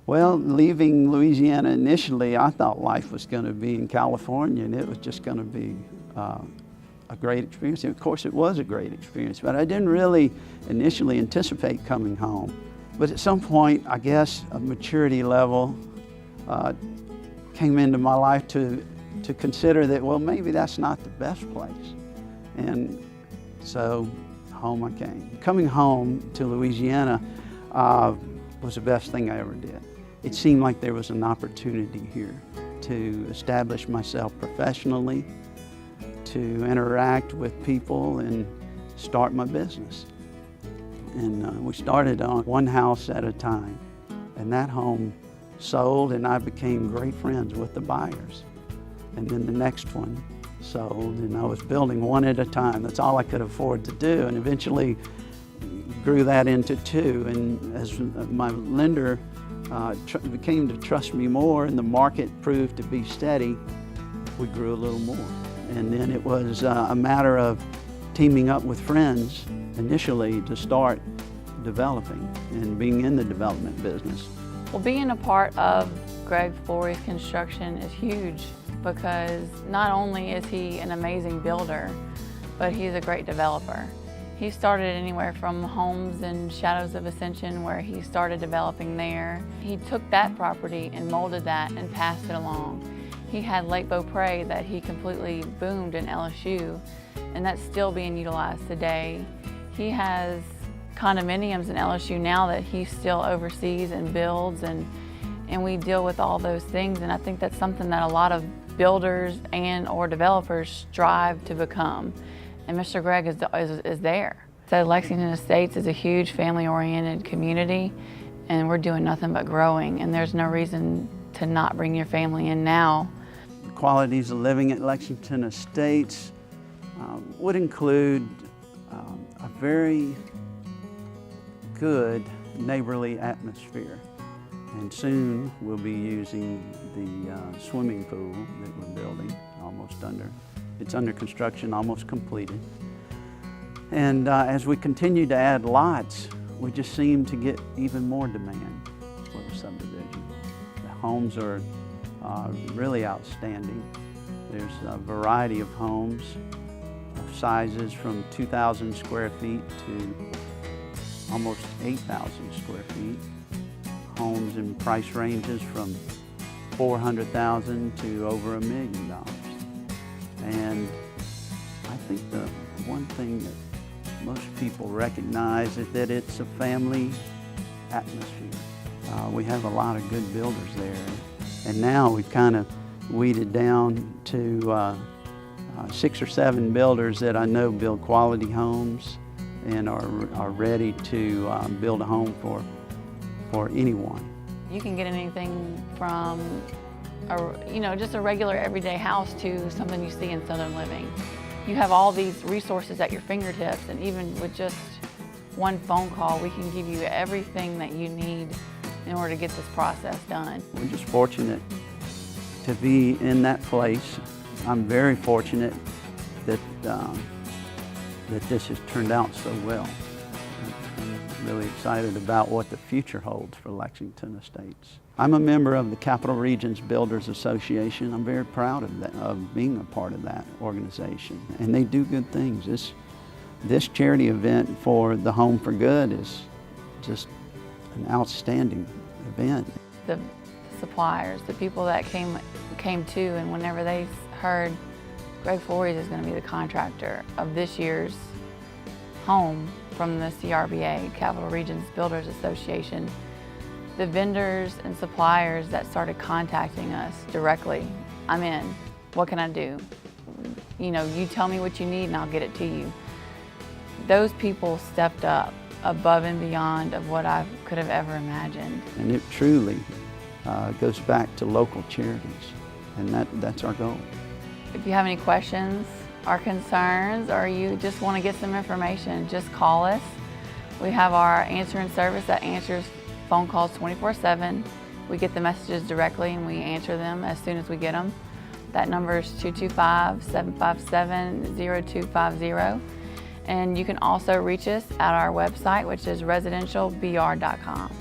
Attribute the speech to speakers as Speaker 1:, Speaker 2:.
Speaker 1: Well, leaving Louisiana initially, I thought life was going to be in California and it was just going to be a great experience. And of course, it was a great experience, but I didn't really initially anticipate coming home. But at some point, I guess, a maturity level came into my life to consider that, well, maybe that's not the best place. And so home I came. Coming home to Louisiana was the best thing I ever did. It seemed like there was an opportunity here to establish myself professionally, to interact with people and start my business. And we started on one house at a time. And that home sold and I became great friends with the buyers. And then the next one sold and I was building one at a time. That's all I could afford to do, and eventually grew that into two. And as my lender came to trust me more and the market proved to be steady, we grew a little more. And then it was a matter of teaming up with friends initially to start developing and being in the development business.
Speaker 2: Well, being a part of Greg FLORES Construction is huge because not only is he an amazing builder, but he's a great developer. He started anywhere from homes in Shadows of Ascension, where he started developing there. He took that property and molded that and passed it along. He had Lake Beaupre that he completely boomed in LSU, and that's still being utilized today. He has condominiums in LSU now that he still oversees and builds, and we deal with all those things, and I think that's something that a lot of builders and or developers strive to become. And Mr. Greg is there. So Lexington Estates is a huge family-oriented community, and we're doing nothing but growing, and there's no reason to not bring your family in now.
Speaker 1: The qualities of living at Lexington Estates would include a very good neighborly atmosphere. And soon we'll be using the swimming pool that we're building, it's under construction, almost completed. And as we continue to add lots, we just seem to get even more demand for the subdivision. The homes are really outstanding. There's a variety of homes of sizes from 2,000 square feet to almost 8,000 square feet. Homes in price ranges from $400,000 to over $1 million. And I think the one thing that most people recognize is that it's a family atmosphere. We have a lot of good builders there. And now we've kind of weeded down to 6 or 7 builders that I know build quality homes and are ready to build a home for anyone.
Speaker 2: You can get anything from just a regular everyday house to something you see in Southern Living. You have all these resources at your fingertips, and even with just one phone call, we can give you everything that you need in order to get this process done.
Speaker 1: We're just fortunate to be in that place. I'm very fortunate that this has turned out so well. I'm really excited about what the future holds for Lexington Estates. I'm a member of the Capital Regions Builders Association. I'm very proud of being a part of that organization, and they do good things. This charity event for the Home for Good is just an outstanding event.
Speaker 2: The suppliers, the people that came to, and whenever they heard Greg FLORES is going to be the contractor of this year's home from the CRBA, Capital Regions Builders Association, the vendors and suppliers that started contacting us directly, I'm in, what can I do? You tell me what you need and I'll get it to you. Those people stepped up above and beyond of what I could have ever imagined.
Speaker 1: And it truly goes back to local charities, and that's our goal.
Speaker 2: If you have any questions or concerns, or you just want to get some information, just call us. We have our answering service that answers phone calls 24/7. We get the messages directly and we answer them as soon as we get them. That number is 225-757-0250. And you can also reach us at our website, which is residentialbr.com.